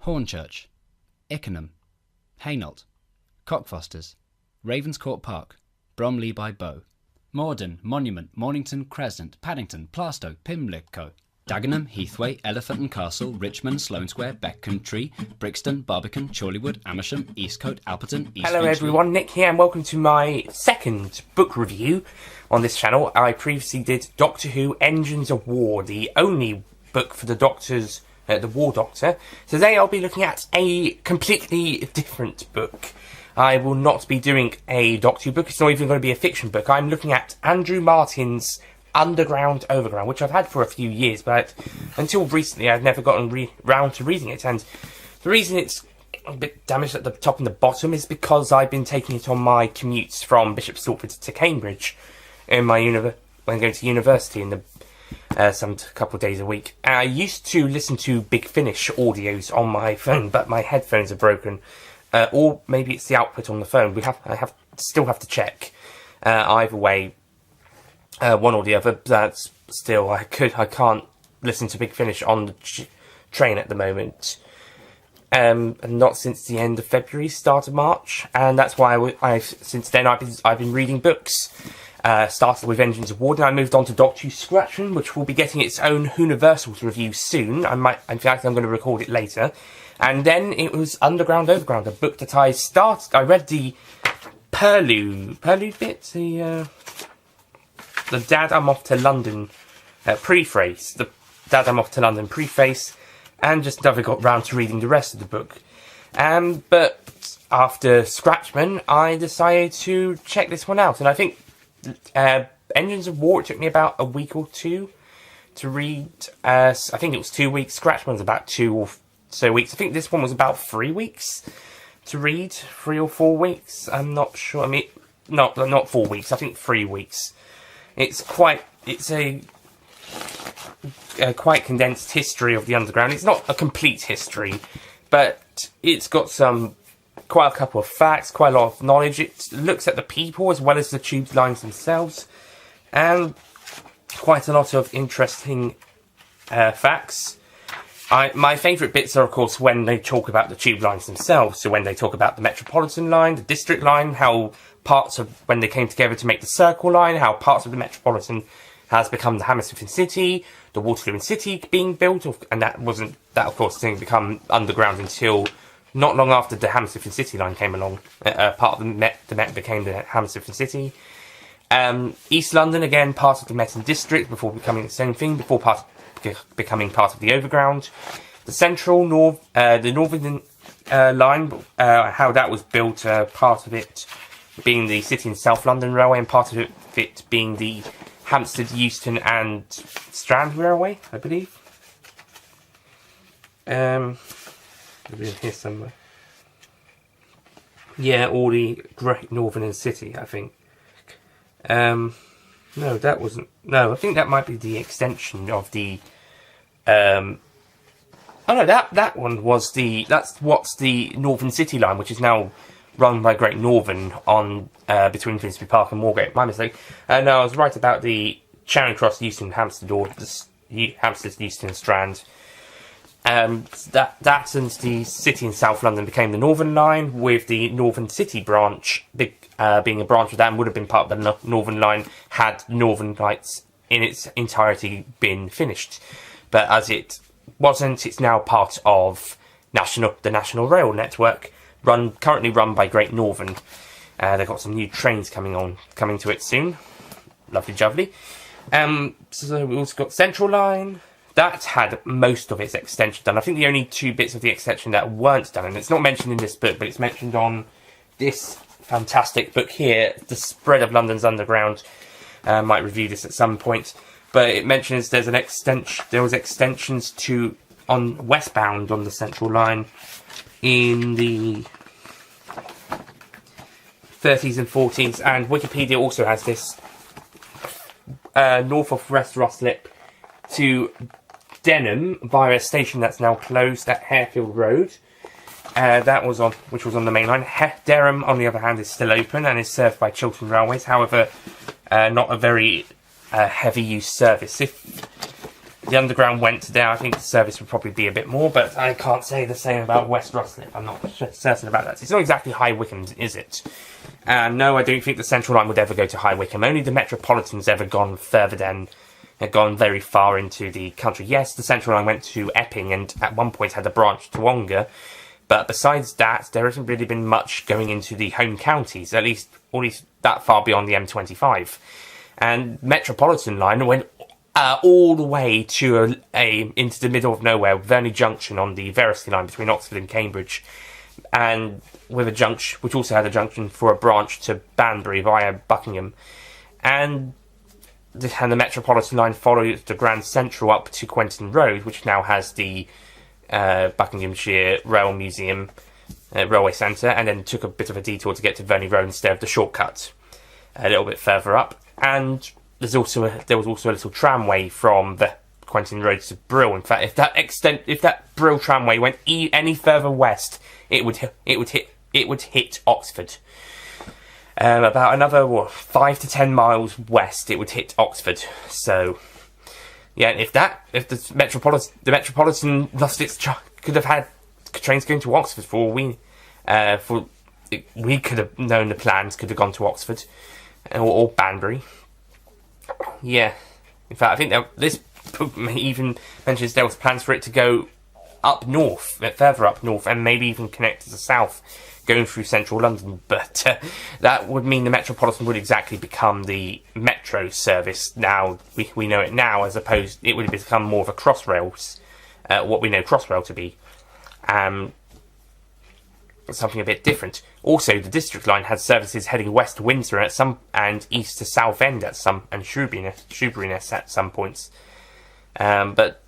Hornchurch, Ickenham, Hainault, Cockfosters, Ravenscourt Park, Bromley by Bow, Morden, Monument, Mornington, Crescent, Paddington, Plaistow, Pimlico, Dagenham, Heathway, Elephant and Castle, Richmond, Sloane Square, Beckentry, Brixton, Barbican, Chorleywood, Amersham, Eastcote, Alperton, East Hello Finchley. everyone, Nick here and welcome to my second book review on this channel. I previously did Doctor Who Engines of War, the only book for the Doctor's, the War Doctor. Today I'll be looking at a completely different book. I will not be doing a Doctor Who book, it's not even going to be a fiction book. I'm looking at Andrew Martin's Underground, Overground, which I've had for a few years, but until recently I've never gotten round to reading it, and the reason it's a bit damaged at the top and the bottom is because I've been taking it on my commutes from Bishop Stortford to Cambridge in my when going to university in the some couple of days a week. I used to listen to Big Finish audios on my phone, but my headphones are broken, or maybe it's the output on the phone. I still have to check. Either way, one or the other. That's still I can't listen to Big Finish on the train at the moment. And not since the end of February, start of March, and that's why since then I've been reading books. Started with Engines of War, and I moved on to Doctor Who Scratchman, which will be getting its own Universals review soon. In fact, I'm going to record it later. And then it was Underground, Overground, a book that I read the prelude bit, the Dad I'm Off to London preface, the Dad I'm Off to London preface, and just never got round to reading the rest of the book. But after Scratchman, I decided to check this one out, and I think Engines of War, it took me about a week or two to read. I think it was 2 weeks. Scratchman's about 2 or so weeks. I think this one was about 3 weeks to read, 3 or 4 weeks. I'm not sure. I mean, not 4 weeks. I think 3 weeks. It's a quite condensed history of the Underground. It's not a complete history, but it's got quite a couple of facts, quite a lot of knowledge. It looks at the people as well as the tube lines themselves, and quite a lot of interesting facts. My favourite bits are, of course, when they talk about the tube lines themselves. So when they talk about the Metropolitan line, the District line, how parts of when they came together to make the Circle line, how parts of the Metropolitan has become the Hammersmith and City, the Waterloo and City being built, and that of course didn't become Underground until not long after the Hammersmith and City line came along. Part of the Met became the Hammersmith and City. East London, again, part of the Met and District before becoming the same thing, becoming part of the Overground. The Central, the Northern line, how that was built, part of it being the City and South London Railway, and part of it being the Hampstead, Euston and Strand Railway, I believe. Maybe in here somewhere. Yeah, or the Great Northern City, I think. No, that wasn't. No, I think that might be the extension of the. Oh no, that one was that's what's the Northern City line, which is now run by Great Northern on between Finsbury Park and Moorgate. My mistake. No, I was right about the Charing Cross, Euston, Hampstead, or Hampstead, Euston, Strand. That and the City in South London became the Northern Line, with the Northern City branch being a branch of that, and would have been part of the Northern Line had Northern Lights in its entirety been finished. But as it wasn't, it's now part of the National Rail Network, currently run by Great Northern. They've got some new trains coming to it soon. Lovely jubbly. So we've also got Central Line. That had most of its extension done. I think the only 2 bits of the extension that weren't done, and it's not mentioned in this book, but it's mentioned on this fantastic book here, The Spread of London's Underground. Might review this at some point, but it mentions there was extensions on westbound on the Central Line in the 30s and 40s, and Wikipedia also has this north of West Ruslip to Denham via a station that's now closed at Harefield Road. Which was on the main line. Dereham, on the other hand, is still open and is served by Chiltern Railways. However, not a very heavy use service. the Underground went to there, I think the service would probably be a bit more, but I can't say the same about West Ruslip. I'm not certain about that. It's not exactly High Wycombe, is it? No, I don't think the Central Line would ever go to High Wycombe. Only the Metropolitan's ever gone further than, gone very far into the country. Yes, the Central Line went to Epping and at one point had a branch to Wonga, but besides that, there hasn't really been much going into the home counties, at least that far beyond the M25. And Metropolitan Line went all the way to into the middle of nowhere, Verney Junction on the Verity Line between Oxford and Cambridge, and with a junction, which also had a junction for a branch to Banbury via Buckingham. And the Metropolitan Line followed the Grand Central up to Quentin Road, which now has the Buckinghamshire Rail Museum Railway Centre, and then took a bit of a detour to get to Verney Road instead of the shortcut a little bit further up. And there was also a little tramway from the Quentin Road to Brill. In fact, if that Brill tramway went any further west, it would hit Oxford. About another 5 to 10 miles west, it would hit Oxford. So, yeah, if the Metropolitan lost its could have had trains going to Oxford we could have known the plans could have gone to Oxford or Banbury. Yeah, in fact, I think this book even mentions there was plans for it to go up north, further up north, and maybe even connect to the south, going through central London. But that would mean the Metropolitan would exactly become the metro service. Now we know it now, as opposed it would become more of a crossrails, what we know Crossrail to be. Something a bit different. Also, the District Line has services heading west to Windsor at some, and east to Southend at some, and Shoeburyness at some points. But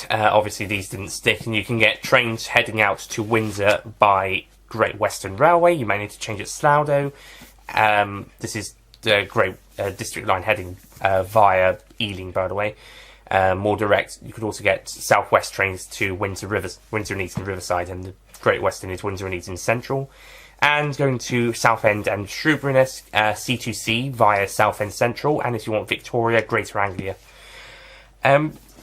obviously these didn't stick, and you can get trains heading out to Windsor by Great Western Railway. You may need to change at Sloughdow. This is the Great District Line heading via Ealing, by the way. More direct. You could also get South West trains to Windsor and Eton Riverside, and the Great Western is Windsor and Eton Central. And going to Southend and Shoeburyness, C2C via Southend Central, and if you want Victoria, Greater Anglia.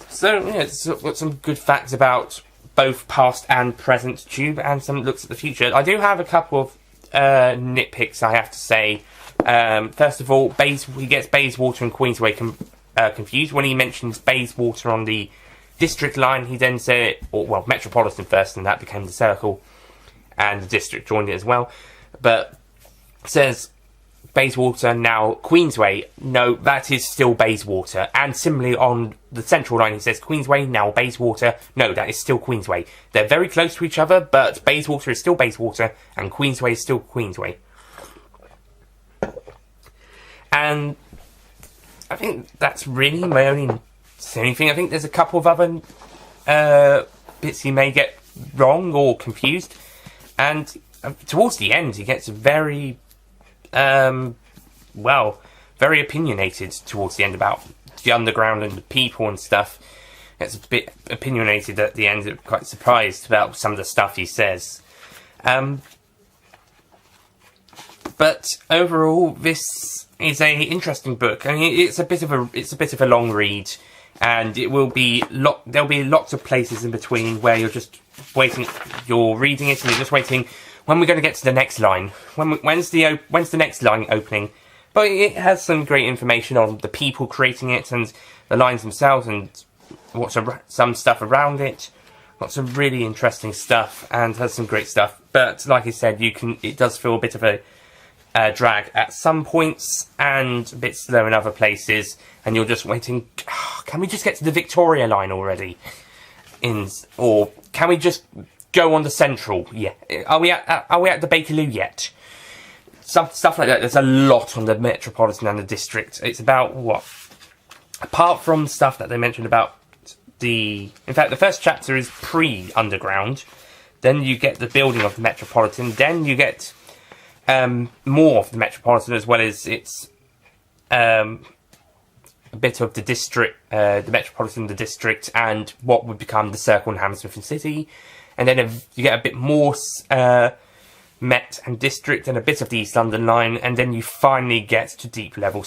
So, yeah, it's got some good facts about both past and present Tube, and some looks at the future. I do have a couple of nitpicks, I have to say. First of all, he gets Bayswater and Queensway confused. When he mentions Bayswater on the District Line, he then said, Metropolitan first, and that became the Circle, and the District joined it as well. But says Bayswater, now Queensway. No, that is still Bayswater. And similarly on the Central Line, he says Queensway, now Bayswater. No, that is still Queensway. They're very close to each other, but Bayswater is still Bayswater, and Queensway is still Queensway. And I think that's really my only thing. I think there's a couple of other bits he may get wrong or confused. And towards the end, he gets very, very opinionated towards the end about the Underground and the people and stuff. It's a bit opinionated at the end. I'm quite surprised about some of the stuff he says. But overall, this is a interesting book. I mean, it's a bit of a long read, and it will be there'll be lots of places in between where you're just waiting. You're reading it and you're just waiting. When we're going to get to the next line? When's the next line opening? But it has some great information on the people creating it and the lines themselves and some stuff around it. Lots of really interesting stuff, and has some great stuff. But like I said, it does feel a bit of a drag at some points and a bit slow in other places, and you're just waiting. Can we just get to the Victoria line already? Or can we just go on the Central? Yeah. Are we at the Bakerloo yet? Stuff like that. There's a lot on the Metropolitan and the District. It's about what? Apart from stuff that they mentioned about in fact, the first chapter is pre-Underground. Then you get the building of the Metropolitan. Then you get more of the Metropolitan, as well as its a bit of the District, the Metropolitan, the District, and what would become the Circle and Hammersmith and City. And then you get a bit more Met and District, and a bit of the East London line, and then you finally get to deep level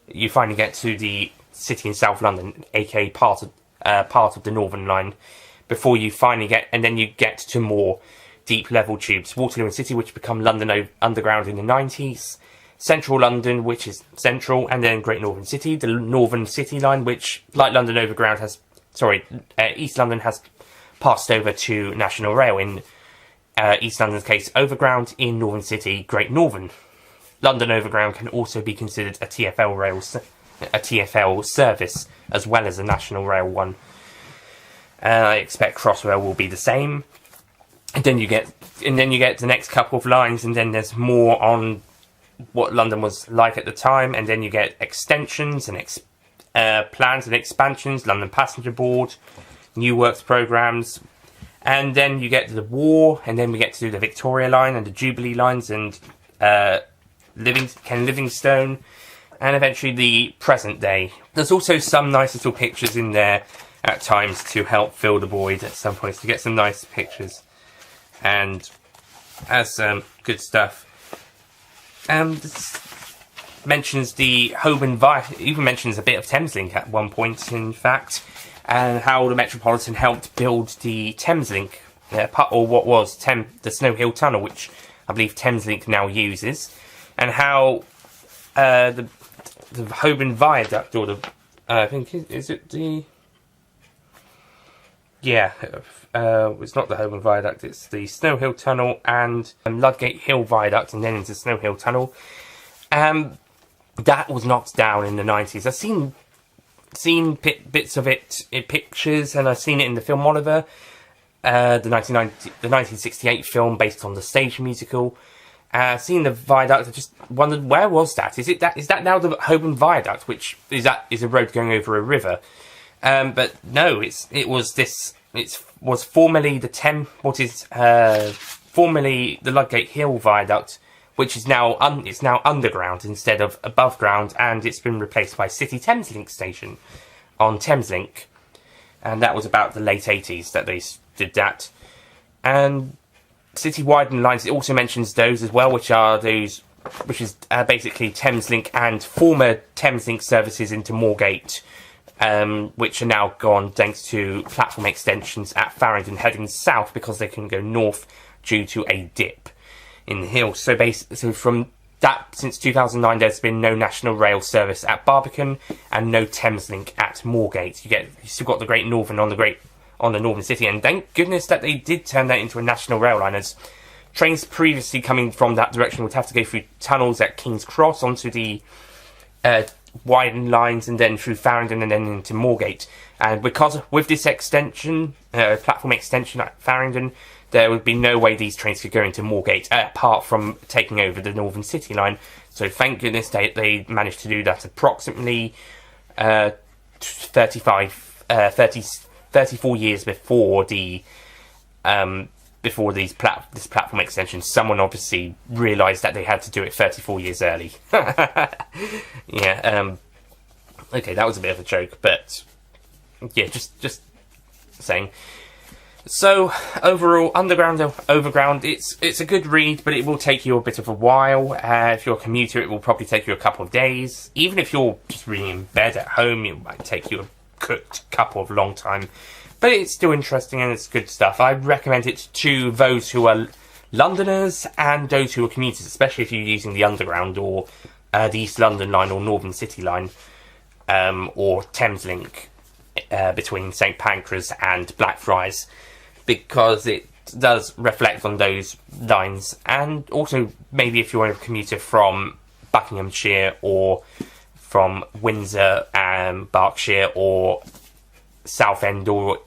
You finally get to the City in South London, aka part of the Northern Line, before you finally and then you get to more deep level tubes. Waterloo and City, which become London Underground in the 90s. Central London, which is Central, and then Great Northern City, the Northern City line, which, like London Overground, East London has passed over to National Rail. In East London's case, Overground; in Northern City, Great Northern. London Overground can also be considered a TfL service, as well as a National Rail one. I expect Crossrail will be the same. And then you get the next couple of lines, and then there's more on what London was like at the time, and then you get extensions and plans and expansions, London Passenger Board, new works programmes, and then you get to the war, and then we get to do the Victoria Line and the Jubilee Lines and Ken Livingstone, and eventually the present day. There's also some nice little pictures in there at times to help fill the void at some points, to get some nice pictures, and as good stuff. This mentions the Holborn Viaduct, even mentions a bit of Thameslink at one point, in fact, and how the Metropolitan helped build the Thameslink, or what was the Snow Hill Tunnel, which I believe Thameslink now uses, and how the Holborn Viaduct, or I think, is it the... Yeah, it's not the Holborn Viaduct, it's the Snow Hill Tunnel and Ludgate Hill Viaduct, and then into Snow Hill Tunnel. That was knocked down in the 90s. I've seen bits of it in pictures, and I've seen it in the film Oliver, the 1968 film based on the stage musical. Seen the viaduct, I just wondered, where was that? Is that now the Holborn Viaduct, which is a road going over a river? But no, it was formerly formerly the Ludgate Hill Viaduct, which is now underground instead of above ground, and it's been replaced by City Thameslink station on Thameslink, and that was about the late 80s that they did that. And City Widened Lines, it also mentions those as well, which is basically Thameslink and former Thameslink services into Moorgate, which are now gone thanks to platform extensions at Farringdon heading south because they couldn't go north due to a dip in the hills. So from that, since 2009, there's been no National Rail service at Barbican and no Thameslink at Moorgate. You still got the Great Northern on the Northern City, and thank goodness that they did turn that into a National Rail line, as trains previously coming from that direction would have to go through tunnels at King's Cross onto the widened lines, and then through Farringdon and then into Moorgate. And because with this extension, platform extension at Farringdon, there would be no way these trains could go into Moorgate apart from taking over the Northern City line. So thank goodness they managed to do that approximately 34 years before this platform extension. Someone obviously realised that they had to do it 34 years early. Yeah. Okay, that was a bit of a joke, but yeah, just saying. So overall, Overground, it's a good read, but it will take you a bit of a while. If you're a commuter, it will probably take you a couple of days. Even if you're just reading in bed at home, it might take you a couple of long time. But it's still interesting and it's good stuff. I recommend it to those who are Londoners and those who are commuters, especially if you're using the Underground or the East London line or Northern City line, or Thameslink between St Pancras and Blackfriars, because it does reflect on those lines. And also maybe if you're a commuter from Buckinghamshire or from Windsor and Berkshire or Southend or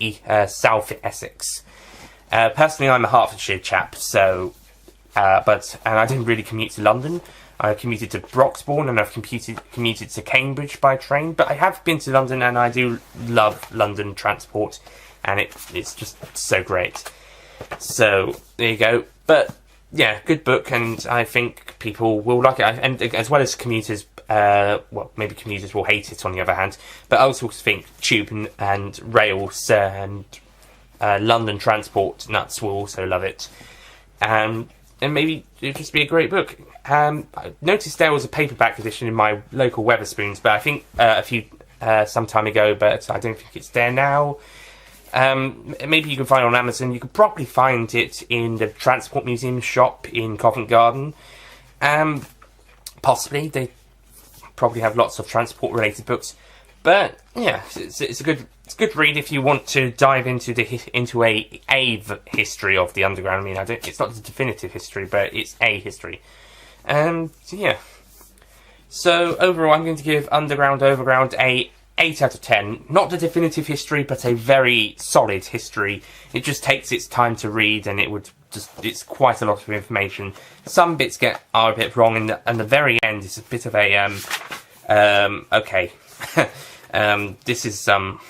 South Essex. Personally, I'm a Hertfordshire chap, so and I didn't really commute to London. I commuted to Broxbourne, and I've commuted to Cambridge by train. But I have been to London, and I do love London transport, and it's just so great. So there you go. But yeah, good book, and I think people will like it. And as well as commuters, well, maybe commuters will hate it on the other hand, but I also think tube and rails and London transport nuts will also love it. And maybe it'll just be a great book. I noticed there was a paperback edition in my local Wetherspoons, but I think a few some time ago, but I don't think it's there now. Maybe you can find it on Amazon. You could probably find it in the Transport Museum shop in Covent Garden. Possibly. They probably have lots of transport-related books. But, yeah, it's a good read if you want to dive into a history of the Underground. I mean, it's not the definitive history, but it's a history. Yeah. So, overall, I'm going to give Overground a 8 out of 10. Not the definitive history, but a very solid history. It just takes its time to read, and it's quite a lot of information. Some bits are a bit wrong, and the very end is a bit of a, okay. This is some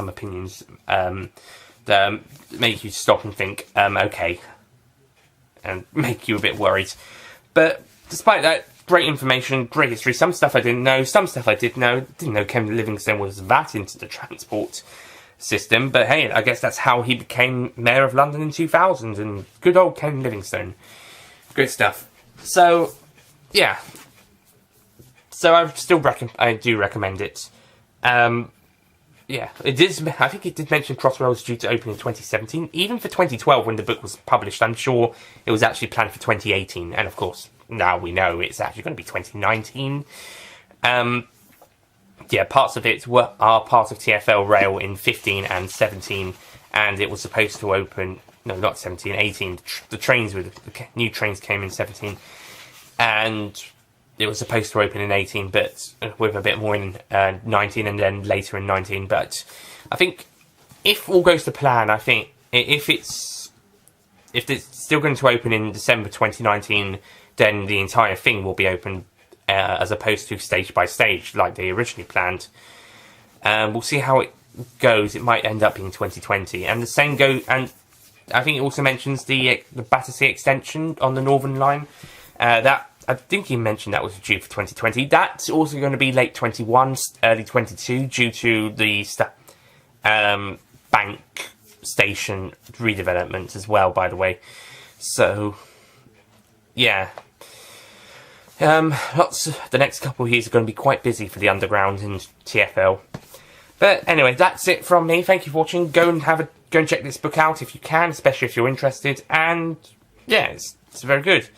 opinions, that make you stop and think, okay, and make you a bit worried. But, despite that, great information, great history. Some stuff I didn't know, some stuff I did know. Didn't know Ken Livingstone was that into the transport system. But hey, I guess that's how he became Mayor of London in 2000. And good old Ken Livingstone. Good stuff. So, yeah. So I do recommend it. Yeah, it is. I think it did mention Crossrail's due to open in 2017. Even for 2012, when the book was published, I'm sure it was actually planned for 2018. And of course, now we know it's actually going to be 2019. Yeah, parts of it are part of TfL Rail in 15 and 17, and it was supposed to open. No, not 17, 18. The new trains came in 17, and it was supposed to open in 18, but with a bit more in 19 and then later in 19. But I think if all goes to plan, I think if it's still going to open in December 2019, then the entire thing will be open as opposed to stage by stage like they originally planned. We'll see how it goes. It might end up being 2020, and the same and I think it also mentions the Battersea extension on the Northern Line. That I think he mentioned that was due for 2020. That's also going to be late 21, early 22, due to the Bank Station redevelopment as well, by the way. So, yeah. The next couple of years are going to be quite busy for the Underground and TfL. But anyway, that's it from me. Thank you for watching. Go and check this book out if you can, especially if you're interested. And yeah, it's very good.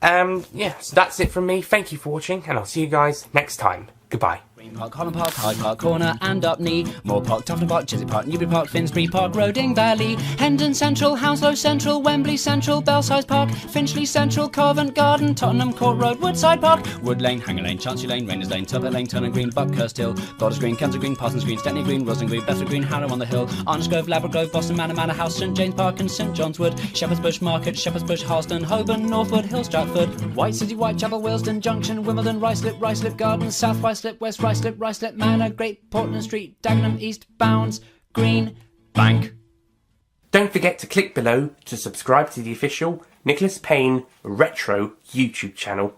Yeah, so that's it from me. Thank you for watching, and I'll see you guys next time. Goodbye. Green Park, Holland Park, Hyde Park Corner and Upney, Moor Park, Tufton Park, Chiswick Park, Newbury Park, Finsbury Park, Roding Valley, Hendon Central, Hounslow Central, Wembley Central, Belsize Park, Finchley Central, Covent Garden, Tottenham Court Road, Woodside Park, Wood Lane, Hanger Lane, Chancery Lane, Rainers Lane, Turbot Lane, Turnham Green, Buckhurst Hill, Goddard Green, Kensal Green, Parsons Green, Stepney Green, Roslyn Green, Bedford Green, Harrow on the Hill, Arnish Grove, Labrador Grove, Boston Manor, Manor House, St James Park and St John's Wood, Shepherd's Bush Market, Shepherd's Bush, Harleston, Holborn, Northwood, Hill Stratford, White City, Whitechapel, Willesden Junction, Wimbledon, Ruislip Gardens, South Ruislip, West Ruislip Manor, Great Portland Street, Dagenham, East Bounds, Green, Bank. Don't forget to click below to subscribe to the official Nicholas Payne Retro YouTube channel.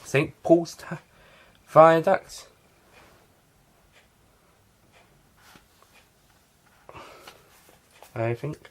St. Paul's Viaduct. I think.